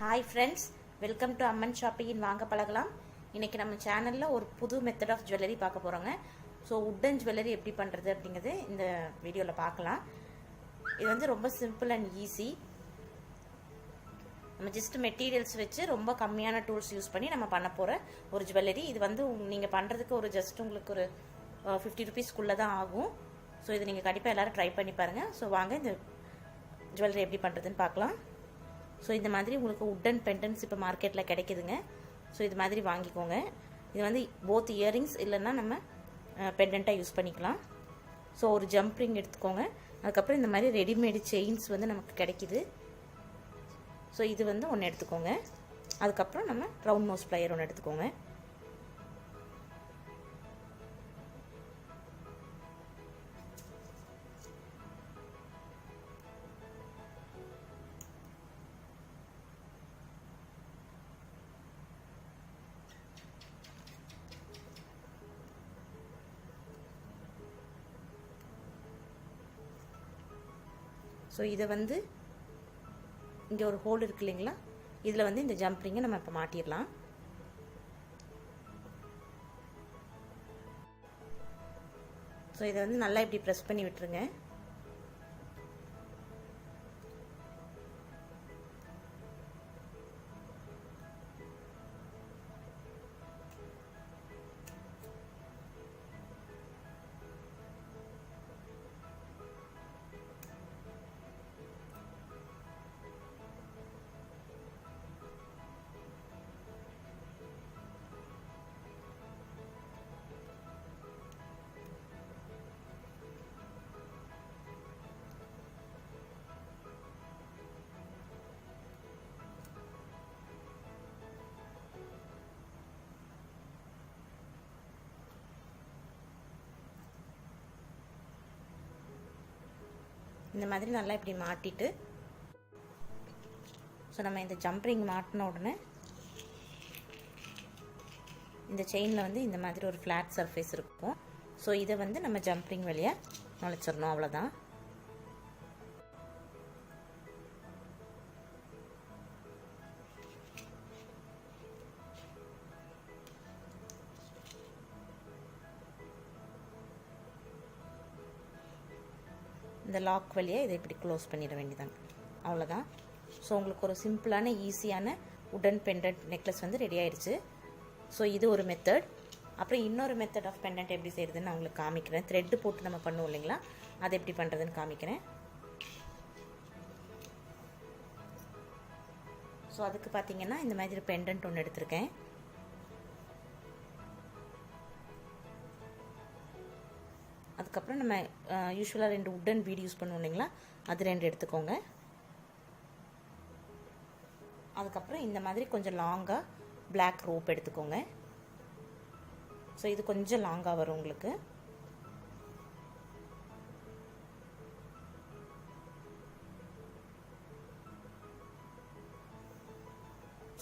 Hi friends, welcome to அம்மன் ஷாப்பிங்கின் வாங்க பழகலாம். இன்றைக்கி நம்ம சேனலில் ஒரு புது மெத்தட் ஆஃப் ஜுவல்லரி பார்க்க போகிறோங்க. ஸோ உட்டன் ஜுவல்லரி எப்படி பண்ணுறது அப்படிங்கிறது இந்த வீடியோவில் பார்க்கலாம். இது வந்து ரொம்ப சிம்பிள் அண்ட் ஈஸி. நம்ம ஜஸ்ட் மெட்டீரியல்ஸ் வச்சு ரொம்ப கம்மியான டூல்ஸ் யூஸ் பண்ணி நம்ம பண்ண போகிற ஒரு ஜுவல்லரி. இது வந்து நீங்கள் பண்ணுறதுக்கு ஒரு ஜஸ்ட் உங்களுக்கு ஒரு 50 ருபீஸ்க்குள்ளே தான் ஆகும். ஸோ இது நீங்கள் கண்டிப்பாக எல்லோரும் ட்ரை பண்ணி பாருங்கள். ஸோ வாங்க இந்த ஜுவல்லரி எப்படி பண்ணுறதுன்னு பார்க்கலாம். ஸோ இந்த மாதிரி உங்களுக்கு உட்டன் பெண்டன்ட்ஸ் இப்போ மார்க்கெட்டில் கிடைக்குதுங்க. ஸோ இது மாதிரி வாங்கிக்கோங்க. இது வந்து போத் இயரிங்ஸ் இல்லைன்னா நம்ம பெண்டண்ட்டாக யூஸ் பண்ணிக்கலாம். ஸோ ஒரு ஜம்ப் ரிங் எடுத்துக்கோங்க. அதுக்கப்புறம் இந்த மாதிரி ரெடிமேடு செயின்ஸ் வந்து நமக்கு கிடைக்கிது. ஸோ இது வந்து ஒன்று எடுத்துக்கோங்க. அதுக்கப்புறம் நம்ம ரவுண்ட் நோஸ் ப்ளையர் ஒன்று எடுத்துக்கோங்க. ஸோ இதை வந்து இங்கே ஒரு ஹோல் இருக்கு இல்லைங்களா, இதில் வந்து இந்த ஜம்ப் ரிங்கை நம்ம இப்போ மாட்டிடலாம். ஸோ இதை வந்து நல்லா இப்படி ப்ரெஸ் பண்ணி விட்டுருங்க. இந்த மாதிரி நல்லா இப்படி மாட்டிட்டு, ஸோ நம்ம இந்த ஜம்ப் ரிங் மாட்டின உடனே இந்த செயினில் வந்து இந்த மாதிரி ஒரு ஃப்ளாட் சர்ஃபேஸ் இருக்கும். ஸோ இதை வந்து நம்ம ஜம்ப் ரிங் வழியாக நுழைச்சிடணும், அவ்வளோதான். இந்த லாக் வழியாக இதை இப்படி க்ளோஸ் பண்ணிட வேண்டியதாங்க, அவ்வளோதான். ஸோ உங்களுக்கு ஒரு சிம்பிளான ஈஸியான உடன் பெண்டன்ட் நெக்லஸ் வந்து ரெடி ஆயிடுச்சு. ஸோ இது ஒரு மெத்தட். அப்புறம் இன்னொரு மெத்தட் ஆஃப் பெண்டன்ட் எப்படி செய்கிறதுன்னு நான் உங்களுக்கு காமிக்கிறேன். த்ரெட்டு போட்டு நம்ம பண்ணுவோம் இல்லைங்களா, அது எப்படி பண்ணுறதுன்னு காமிக்கிறேன். ஸோ அதுக்கு பார்த்தீங்கன்னா இந்த மாதிரி பெண்டன்ட் ஒன்று எடுத்திருக்கேன். அதுக்கப்புறம் நம்ம யூஸ்வலாக 2 உட்டன் பீட் யூஸ் பண்ணுவோம் இல்லைங்களா, அது 2 எடுத்துக்கோங்க. அதுக்கப்புறம் இந்த மாதிரி கொஞ்சம் லாங்காக பிளாக் ரோப் எடுத்துக்கோங்க. ஸோ இது கொஞ்சம் லாங்காக வரும் உங்களுக்கு.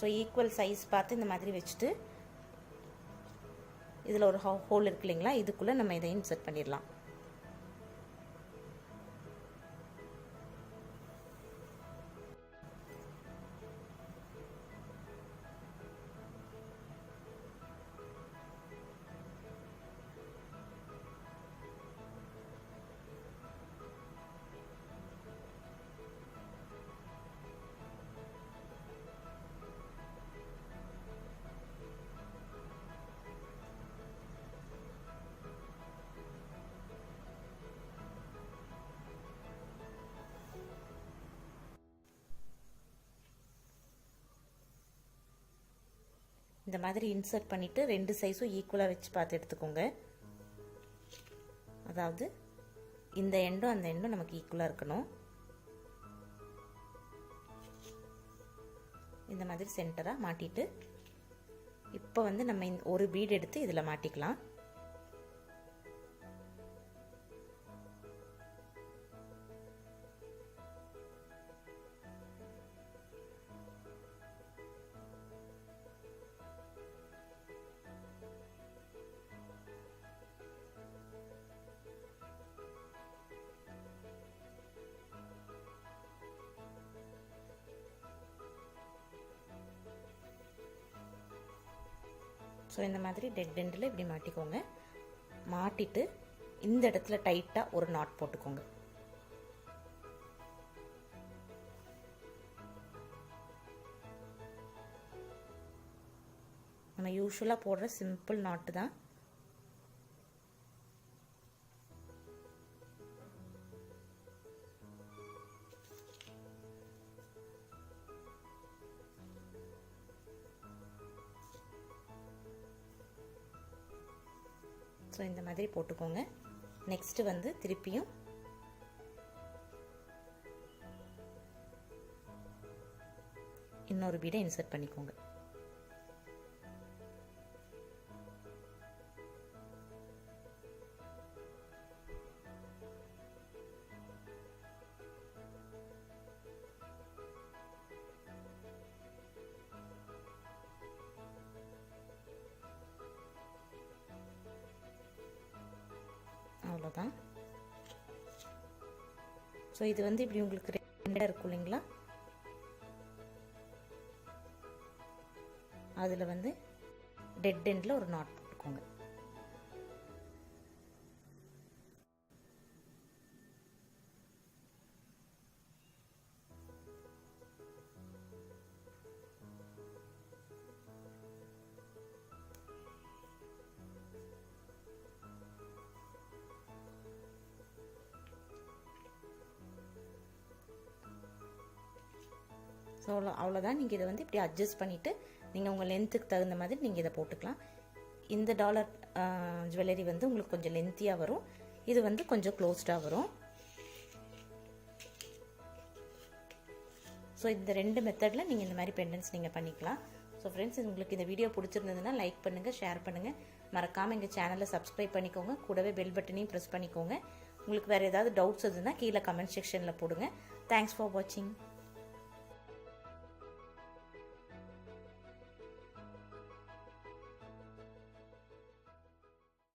ஸோ ஈக்குவல் சைஸ் பார்த்து இந்த மாதிரி வச்சுட்டு இதில் ஒரு ஹோல் இருக்கு இல்லைங்களா, இதுக்குள்ளே நம்ம இதை இன்சர்ட் பண்ணிடலாம். இந்த மாதிரி இன்சர்ட் பண்ணிவிட்டு 2 சைஸும் ஈக்குவலாக வச்சு பார்த்து எடுத்துக்கோங்க. அதாவது இந்த எண்டும் அந்த எண்டும் நமக்கு ஈக்குவலாக இருக்கணும். இந்த மாதிரி சென்டராக மாட்டிட்டு இப்போ வந்து நம்ம ஒரு பீட் எடுத்து இதில் மாட்டிக்கலாம். ஸோ இந்த மாதிரி டெட் எண்டில் இப்படி மாட்டிக்கோங்க. மாட்டிட்டு இந்த இடத்துல டைட்டாக ஒரு நாட் போட்டுக்கோங்க. நம்ம யூஸ்வலாக போடுற சிம்பிள் நாட்டு தான். ஸோ இந்த மாதிரி போட்டுக்கோங்க. நெக்ஸ்ட்டு வந்து திருப்பியும் இன்னொரு பீடை இன்சர்ட் பண்ணிக்கோங்க. அவ்வளோதான். ஸோ இது வந்து இப்படி உங்களுக்கு ரெண்டாக இருக்கும் இல்லைங்களா, அதில் வந்து டெட் எண்டில் ஒரு நாட் போட்டுக்கோங்க. ஸோ அவ்வளோதான். நீங்கள் இதை வந்து இப்படி அட்ஜஸ்ட் பண்ணிவிட்டு நீங்கள் உங்கள் லென்த்துக்கு தகுந்த மாதிரி நீங்கள் இதை போட்டுக்கலாம். இந்த டாலர் ஜுவல்லரி வந்து உங்களுக்கு கொஞ்சம் லென்த்தியாக வரும், இது வந்து கொஞ்சம் க்ளோஸ்டாக வரும். ஸோ இந்த ரெண்டு மெத்தடில் நீங்கள் இந்த மாதிரி பெண்டன்ஸ் நீங்கள் பண்ணிக்கலாம். ஸோ ஃப்ரெண்ட்ஸ், உங்களுக்கு இந்த வீடியோ பிடிச்சிருந்ததுன்னா லைக் பண்ணுங்கள், ஷேர் பண்ணுங்கள், மறக்காமல் எங்கள் சேனலை சப்ஸ்கிரைப் பண்ணிக்கோங்க. கூடவே பெல் பட்டனையும் ப்ரெஸ் பண்ணிக்கோங்க. உங்களுக்கு வேறு ஏதாவது டவுட்ஸ் இருந்ததுன்னா கீழே கமெண்ட் செக்ஷனில் போடுங்க. தேங்க்ஸ் ஃபார் வாட்சிங்.